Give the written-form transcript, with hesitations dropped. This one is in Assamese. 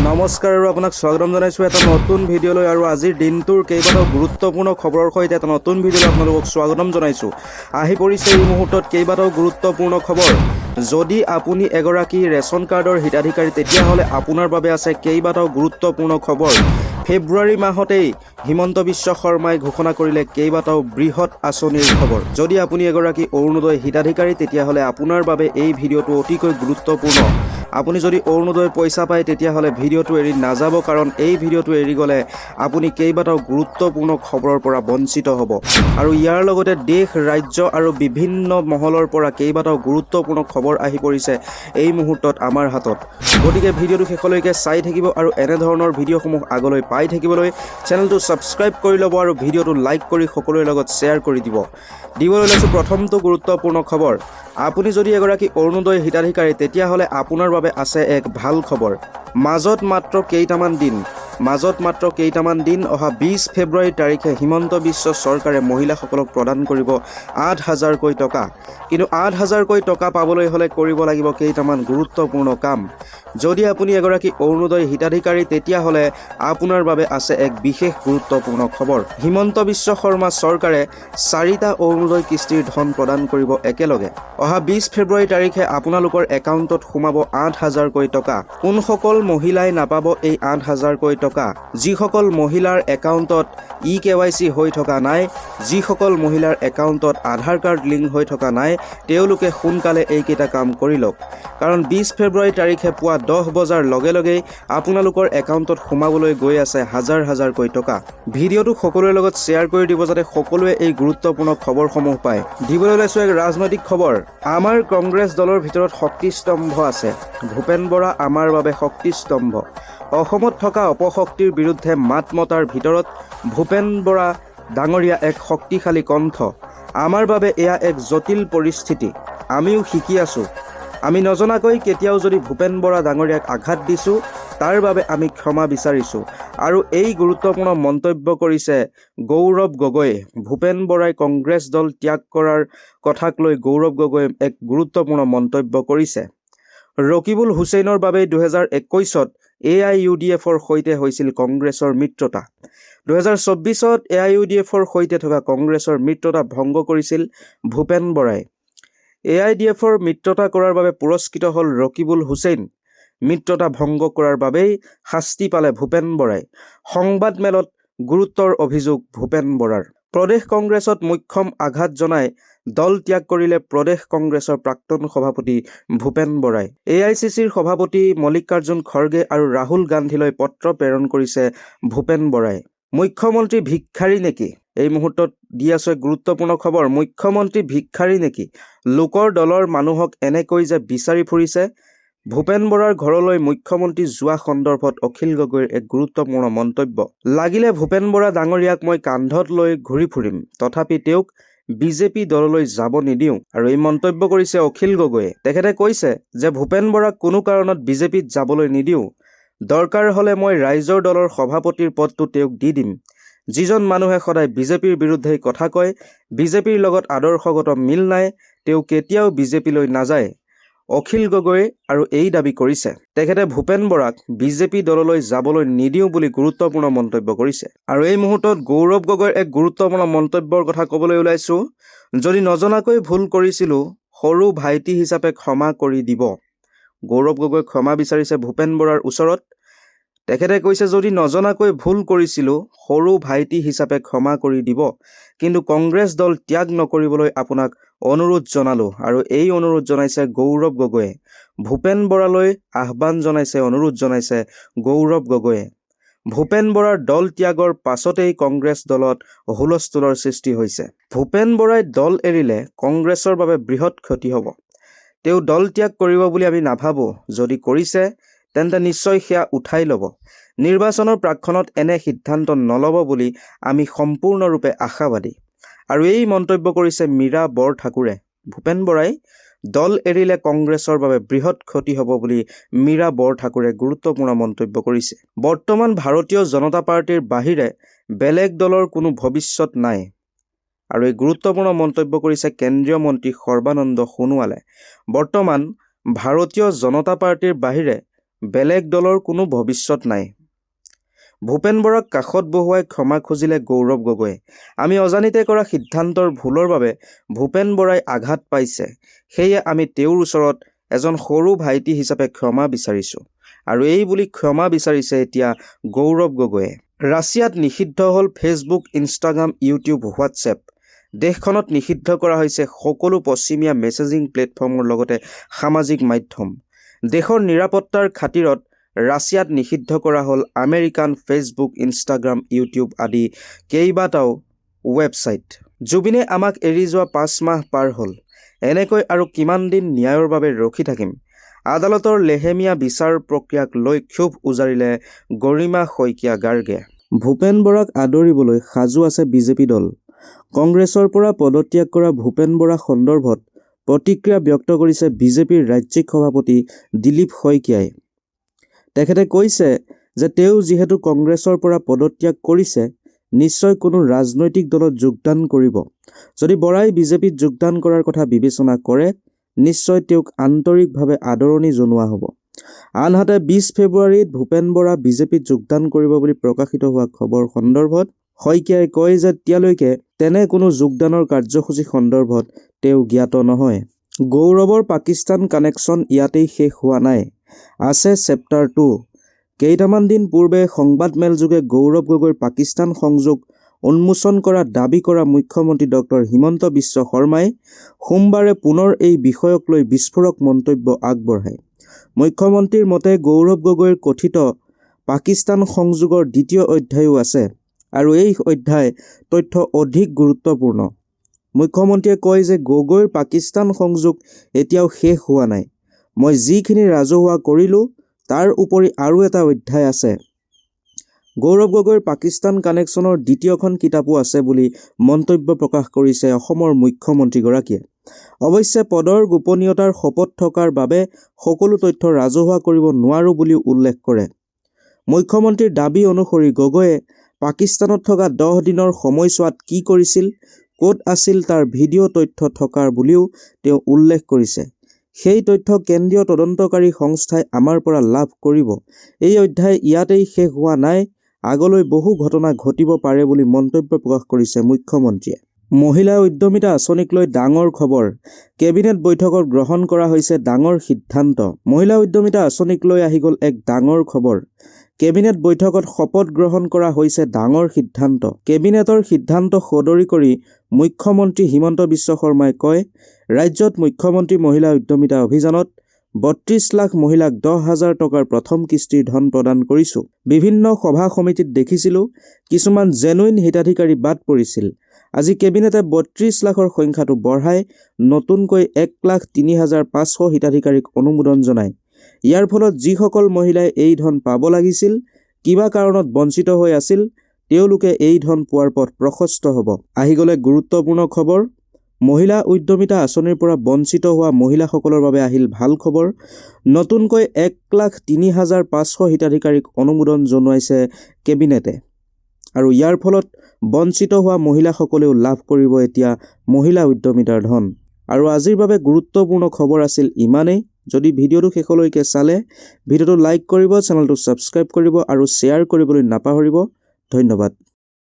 নমস্কাৰ আৰু আপোনাক স্বাগতম জনাইছোঁ এটা নতুন ভিডিঅ'লৈ আৰু আজিৰ দিনটোৰ কেইবাটাও গুৰুত্বপূৰ্ণ খবৰৰ সৈতে এটা নতুন ভিডিঅ'লৈ আপোনালোকক স্বাগতম জনাইছোঁ। আহি পৰিছে এই মুহূৰ্তত কেইবাটাও গুৰুত্বপূৰ্ণ খবৰ। যদি আপুনি এগৰাকী ৰেচন কাৰ্ডৰ হিতাধিকাৰী তেতিয়াহ'লে আপোনাৰ বাবে আছে কেইবাটাও গুৰুত্বপূৰ্ণ খবৰ। ফেব্ৰুৱাৰী মাহতেই হিমন্ত বিশ্ব শৰ্মাই ঘোষণা কৰিলে কেইবাটাও বৃহৎ আঁচনিৰ খবৰ। যদি আপুনি এগৰাকী অৰুণোদয় হিতাধিকাৰী তেতিয়াহ'লে আপোনাৰ বাবে এই ভিডিঅ'টো অতিকৈ গুৰুত্বপূৰ্ণ। আপুনি যদি অৰুণোদয় পইচা পায় তেতিয়াহ'লে ভিডিঅ'টো এৰি নাযাব, কাৰণ এই ভিডিঅ'টো এৰি গ'লে আপুনি কেইবাটাও গুৰুত্বপূৰ্ণ খবৰৰ পৰা বঞ্চিত হ'ব। আৰু ইয়াৰ লগতে দেশ, ৰাজ্য আৰু বিভিন্ন মহলৰ পৰা কেইবাটাও গুৰুত্বপূৰ্ণ খবৰ আহি পৰিছে এই মুহূৰ্তত আমাৰ হাতত। গতিকে ভিডিঅ'টো শেষলৈকে চাই থাকিব আৰু এনেধৰণৰ ভিডিঅ'সমূহ আগলৈ পাই থাকিবলৈ চেনেলটো ছাবস্ক্ৰাইব কৰি ল'ব আৰু ভিডিঅ'টো লাইক কৰি সকলোৰে লগত শ্বেয়াৰ কৰি দিব। দিবলৈ লৈছোঁ প্ৰথমটো গুৰুত্বপূৰ্ণ খবৰ। আপুনি যদি এগৰাকী অৰুণোদয় হিতাধিকাৰী তেতিয়াহ'লে আপোনাৰ বাবে আছে এক ভাল খবৰ। মাজত মাত্ৰ কেইটামান দিন অহা 20 ফেব্ৰুৱাৰী তাৰিখে হিমন্ত বিশ্ব চৰকাৰে মহিলাসকলক প্ৰদান কৰিব 8,000কৈ টকা। কিন্তু 8,000কৈ টকা পাবলৈ হ'লে কৰিব লাগিব কেইটামান গুৰুত্বপূৰ্ণ কাম। যদি আপুনি এগৰাকী অৰুণোদয় হিতাধিকাৰী তেতিয়াহ'লে আপোনাৰ বাবে আছে এক বিশেষ গুৰুত্বপূৰ্ণ খবৰ। হিমন্ত বিশ্ব শৰ্মা চৰকাৰে 4টা অৰুণোদয় কিস্তিৰ ধন প্ৰদান কৰিব একেলগে। অহা 20 ফেব্ৰুৱাৰী তাৰিখে আপোনালোকৰ একাউণ্টত সোমাব 8,000কৈ টকা। কোনসকল মহিলাই নাপাব এই 8,000কৈ টকা? যিসকল মহিলাৰ একাউণ্টত EKYC হৈ থকা নাই, যিসকল মহিলাৰ একাউণ্টত আধাৰ কাৰ্ড লিংক হৈ থকা নাই, তেওঁলোকে সোনকালে এইকেইটা কাম কৰি লওক। কাৰণ 20 ফেব্ৰুৱাৰী তাৰিখে পুৱা 10 বজাৰ লগে লগেই আপোনালোকৰ একাউণ্টত সোমাবলৈ গৈ আছে হাজাৰকৈ টকা। ভিডিঅ'টো সকলোৰে লগত শ্বেয়াৰ কৰি দিব যাতে সকলোৱে এই গুৰুত্বপূৰ্ণ খবৰসমূহ পায়। দিবলৈ লৈছোঁ এক ৰাজনৈতিক খবৰ। আমাৰ কংগ্ৰেছ দলৰ ভিতৰত শক্তিস্তম্ভ আছে। ভূপেন বৰা আমাৰ বাবে শক্তিস্তম্ভ। অসমত থকা অপশক্তিৰ বিৰুদ্ধে মাত মতাৰ ভিতৰত ভূপেন বৰা ডাঙৰীয়া এক শক্তিশালী কণ্ঠ। আমাৰ বাবে এয়া এক জটিল পৰিস্থিতি। আমিও শিকি আছোঁ। আমি নজনাকৈ কেতিয়াও যদি ভূপেন বৰা ডাঙৰীয়াক আঘাত দিছোঁ তাৰ বাবে আমি ক্ষমা বিচাৰিছোঁ। আৰু এই গুৰুত্বপূৰ্ণ মন্তব্য কৰিছে গৌৰৱ গগৈয়ে। ভূপেন বৰাই কংগ্ৰেছ দল ত্যাগ কৰাৰ কথাক লৈ গৌৰৱ গগৈয়ে এক গুৰুত্বপূৰ্ণ মন্তব্য কৰিছে। ৰকিবুল হুছেইনৰ বাবেই 2021ত AIUDFৰ সৈতে হৈছিল কংগ্ৰেছৰ মিত্ৰতা। 2024ত AIUDFৰ সৈতে থকা কংগ্ৰেছৰ মিত্ৰতা ভংগ কৰিছিল ভূপেন বৰাই। AIDFৰ মিত্ৰতা কৰাৰ বাবে পুৰস্কৃত হ'ল ৰকিবুল হুছেইন। মিত্ৰতা ভংগ কৰাৰ বাবেই শাস্তি পালে ভূপেন বৰাই। সংবাদ মেলত গুৰুত্বৰ অভিযোগ ভূপেন বৰাৰ। প্ৰদেশ কংগ্ৰেছত মুখ্যম আঘাত জনাই দল ত্যাগ কৰিলে প্ৰদেশ কংগ্ৰেছৰ প্ৰাক্তন সভাপতি ভূপেন বৰাই। AICCৰ সভাপতি মল্লিকাৰ্জুন খৰ্গে আৰু ৰাহুল গান্ধীলৈ পত্ৰ প্ৰেৰণ কৰিছে ভূপেন বৰাই। মুখ্যমন্ত্ৰী ভিক্ষাৰী নেকি? এই মুহূৰ্তত দি আছো এক গুৰুত্বপূৰ্ণ খবৰ। মুখ্যমন্ত্ৰী ভিক্ষাৰী নেকি? লোকৰ দলৰ মানুহক এনেকৈ যে বিচাৰি ফুৰিছে। ভূপেন বৰাৰ ঘৰলৈ মুখ্যমন্ত্ৰী যোৱা সন্দৰ্ভত অখিল গগৈৰ এক গুৰুত্বপূৰ্ণ মন্তব্য। লাগিলে ভূপেন বৰা ডাঙৰীয়াক মই কান্ধত লৈ ঘূৰি ফুৰিম, তথাপি তেওঁক বিজেপি দললৈ যাব নিদিওঁ। আৰু এই মন্তব্য কৰিছে অখিল গগৈয়ে। তেখেতে কৈছে যে ভূপেন বৰাক কোনো কাৰণত বিজেপিত যাবলৈ নিদিওঁ। দৰকাৰ হ'লে মই ৰাইজৰ দলৰ সভাপতিৰ পদটো তেওঁক দি দিম। যিজন মানুহে সদায় বিজেপিৰ বিৰুদ্ধে কথা কয়, বিজেপিৰ লগত আদৰ্শগত মিল নাই, তেওঁ কেতিয়াও বিজেপিলৈ নাযায়। অখিল গগৈয়ে আৰু এই দাবী কৰিছে। তেখেতে ভূপেন বৰাক বিজেপি দললৈ যাবলৈ নিদিওঁ বুলি গুৰুত্বপূৰ্ণ মন্তব্য কৰিছে। আৰু এই মুহূৰ্তত গৌৰৱ গগৈৰ এক গুৰুত্বপূৰ্ণ মন্তব্যৰ কথা ক'বলৈ ওলাইছোঁ। যদি নজনাকৈ ভুল কৰিছিলোঁ, সৰু ভাইটি হিচাপে ক্ষমা কৰি দিব। গৌৰৱ গগৈ ক্ষমা বিচাৰিছে ভূপেন বৰাৰ ওচৰত। তেখেতে কৈছে যদি নজনাকৈ ভুল কৰিছিলোঁ, সৰু ভাইটি হিচাপে ক্ষমা কৰি দিব। কিন্তু কংগ্ৰেছ দল ত্যাগ নকৰিবলৈ আপোনাক অনুৰোধ জনালোঁ। আৰু এই অনুৰোধ জনাইছে গৌৰৱ গগৈয়ে। ভূপেন বৰালৈ আহ্বান জনাইছে, অনুৰোধ জনাইছে গৌৰৱ গগৈয়ে। ভূপেন বৰাৰ দল ত্যাগৰ পাছতেই কংগ্ৰেছ দলত হুলস্থুলৰ সৃষ্টি হৈছে। ভূপেন বৰাই দল এৰিলে কংগ্ৰেছৰ বাবে বৃহৎ ক্ষতি হ'ব। তেওঁ দল ত্যাগ কৰিব বুলি আমি নাভাবোঁ। যদি কৰিছে তেন্তে নিশ্চয় সেয়া উঠাই ল'ব। নিৰ্বাচনৰ প্ৰাক্ষণত এনে সিদ্ধান্ত নল'ব বুলি আমি সম্পূৰ্ণৰূপে আশাবাদী। আৰু এই মন্তব্য কৰিছে মীৰা বৰঠাকুৰে। ভূপেন বৰাই দল এৰিলে কংগ্ৰেছৰ বাবে বৃহৎ ক্ষতি হ'ব বুলি মীৰা বৰঠাকুৰে গুৰুত্বপূৰ্ণ মন্তব্য কৰিছে। বৰ্তমান ভাৰতীয় জনতা পাৰ্টিৰ বাহিৰে বেলেগ দলৰ কোনো ভৱিষ্যত নাই। আৰু এই গুৰুত্বপূৰ্ণ মন্তব্য কৰিছে কেন্দ্ৰীয় মন্ত্ৰী সৰ্বানন্দ সোণোৱালে। বৰ্তমান ভাৰতীয় জনতা পাৰ্টিৰ বাহিৰে বেলেগ দলৰ কোনো ভৱিষ্যত নাই। ভূপেন বৰাক কাষত বহুৱাই ক্ষমা খুজিলে গৌৰৱ গগৈয়ে। আমি অজানিতে কৰা সিদ্ধান্তৰ ভুলৰ বাবে ভূপেন বৰাই আঘাত পাইছে, সেয়ে আমি তেওঁৰ ওচৰত এজন সৰু ভাইটি হিচাপে ক্ষমা বিচাৰিছোঁ। আৰু এই বুলি ক্ষমা বিচাৰিছে এতিয়া গৌৰৱ গগৈয়ে। ৰাছিয়াত নিষিদ্ধ হ'ল ফেচবুক, ইনষ্টাগ্ৰাম, ইউটিউব, হোৱাটছএপ। দেশখনত নিষিদ্ধ কৰা হৈছে সকলো পশ্চিমীয়া মেছেজিং প্লেটফৰ্মৰ লগতে সামাজিক মাধ্যম। দেশৰ নিৰাপত্তাৰ খাতিৰত ৰাছিয়াত নিষিদ্ধ কৰা হ'ল আমেৰিকান ফেচবুক, ইনষ্টাগ্ৰাম, ইউটিউব আদি কেইবাটাও ৱেবছাইট। জুবিনে আমাক এৰি যোৱা 5 মাহ পাৰ হ'ল। এনেকৈ আৰু কিমান দিন ন্যায়ৰ বাবে ৰখি থাকিম? আদালতৰ লেহেমীয়া বিচাৰ প্ৰক্ৰিয়াক লৈ ক্ষোভ উজাৰিলে গৰিমা শইকীয়া গাৰ্গে। ভূপেন বৰাক আদৰিবলৈ সাজু আছে বিজেপি দল। কংগ্ৰেছৰ পৰা পদত্যাগ কৰা ভূপেন বৰা সন্দৰ্ভত প্ৰতিক্ৰিয়া ব্যক্ত কৰিছে বিজেপিৰ ৰাজ্যিক সভাপতি দিলীপ শইকীয়াই। তেখেতে কৈছে যে তেওঁ যিহেতু কংগ্ৰেছৰ পৰা পদত্যাগ কৰিছে, নিশ্চয় কোনো ৰাজনৈতিক দলত যোগদান কৰিব। যদি বৰাই বিজেপিত যোগদান কৰাৰ কথা বিবেচনা কৰে, নিশ্চয় তেওঁক আন্তৰিকভাৱে আদৰণি জনোৱা হ'ব। আনহাতে 20 ফেব্ৰুৱাৰীত ভূপেন বৰা বিজেপিত যোগদান কৰিব বুলি প্ৰকাশিত হোৱা খবৰ সন্দৰ্ভত শইকীয়াই কয় যে এতিয়ালৈকে তেনে কোনো যোগদানৰ কাৰ্যসূচী সন্দৰ্ভত তেওঁ জ্ঞাত নহয়। গৌৰৱৰ পাকিস্তান কানেকশ্যন ইয়াতেই শেষ হোৱা নাই, আছে চেপ্টাৰ 2। কেইটামান দিন পূৰ্বে সংবাদমেলযোগে গৌৰৱ গগৈৰ পাকিস্তান সংযোগ উন্মোচন কৰা দাবী কৰা মুখ্যমন্ত্ৰী ডক্টৰ হিমন্ত বিশ্ব শৰ্মাই সোমবাৰে পুনৰ এই বিষয়ক লৈ বিস্ফোৰক মন্তব্য আগবঢ়ায়। মুখ্যমন্ত্ৰীৰ মতে গৌৰৱ গগৈৰ কথিত পাকিস্তান সংযোগৰ দ্বিতীয় অধ্যায়ো আছে আৰু এই অধ্যায় তথ্য অধিক গুৰুত্বপূৰ্ণ। মুখ্যমন্ত্ৰীয়ে কয় যে গগৈৰ পাকিস্তান সংযোগ এতিয়াও শেষ হোৱা নাই। মই যিখিনি ৰাজহুৱা কৰিলোঁ তাৰ উপৰি আৰু এটা অধ্যায় আছে। গৌৰৱ গগৈৰ পাকিস্তান কানেকশ্যনৰ দ্বিতীয়খন কিতাপো আছে বুলি মন্তব্য প্ৰকাশ কৰিছে অসমৰ মুখ্যমন্ত্ৰীগৰাকীয়ে। অৱশ্যে পদৰ গোপনীয়তাৰ শপত থকাৰ বাবে সকলো তথ্য ৰাজহুৱা কৰিব নোৱাৰোঁ বুলিও উল্লেখ কৰে। মুখ্যমন্ত্ৰীৰ দাবী অনুসৰি গগৈয়ে পাকিস্তানত থকা 10 দিনৰ সময়ছোৱাত কি কৰিছিল, ক'ত আছিল তাৰ ভিডিঅ' তথ্য থকাৰ বুলিও তেওঁ উল্লেখ কৰিছে। সেই তথ্য কেন্দ্ৰীয় তদন্তকাৰী সংস্থাই আমাৰ পৰা লাভ কৰিব। এই অধ্যায় ইয়াতেই শেষ হোৱা নাই, আগলৈ বহু ঘটনা ঘটিব পাৰে বুলি মন্তব্য প্ৰকাশ কৰিছে মুখ্যমন্ত্ৰীয়ে। মহিলা উদ্যমিতা আঁচনিক লৈ ডাঙৰ খবৰ। কেবিনেট বৈঠকত গ্ৰহণ কৰা হৈছে ডাঙৰ সিদ্ধান্ত। মহিলা উদ্যমিতা আঁচনিক লৈ আহি গ'ল এক ডাঙৰ খবৰ। কেবিনেট বৈঠকত শপত গ্ৰহণ কৰা হৈছে ডাঙৰ সিদ্ধান্ত। কেবিনেটৰ সিদ্ধান্ত সদৰি কৰি মুখ্যমন্ত্ৰী হিমন্ত বিশ্ব শৰ্মাই কয়, ৰাজ্যত মুখ্যমন্ত্ৰী মহিলা উদ্যমিতা অভিযানত 32 লাখ মহিলাক 10,000 টকাৰ প্ৰথম কিস্তিৰ ধন প্ৰদান কৰিছোঁ। বিভিন্ন সভা সমিতিত দেখিছিলোঁ কিছুমান জেনুইন হিতাধিকাৰী বাদ পৰিছিল। আজি কেবিনেটে 32 লাখৰ সংখ্যাটো বঢ়াই নতুনকৈ 1,03,500 হিতাধিকাৰীক অনুমোদন জনায়। ইয়াৰ ফলত যিসকল মহিলাই এই ধন পাব লাগিছিল, কিবা কাৰণত বঞ্চিত হৈ আছিল, তেওঁলোকে এই ধন পোৱাৰ পথ প্ৰশস্ত হ'ব। আহি গ'লে গুৰুত্বপূৰ্ণ খবৰ। মহিলা উদ্যমিতা আঁচনিৰ পৰা বঞ্চিত হোৱা মহিলাসকলৰ বাবে আহিল ভাল খবৰ। নতুনকৈ 1,03,500 হিতাধিকাৰীক অনুমোদন জনাইছে কেবিনেটে। আৰু ইয়াৰ ফলত বঞ্চিত হোৱা মহিলাসকলেও লাভ কৰিব এতিয়া মহিলা উদ্যমিতাৰ ধন। আৰু আজিৰ বাবে গুৰুত্বপূৰ্ণ খবৰ আছিল ইমানেই। যদি ভিডিঅ'টো শেষলৈকে চালে, ভিডিঅ'টো লাইক কৰিব, চেনেলটো ছাবস্ক্ৰাইব কৰিব আৰু শ্বেয়াৰ কৰিবলৈ নাপাহৰিব। ধন্যবাদ।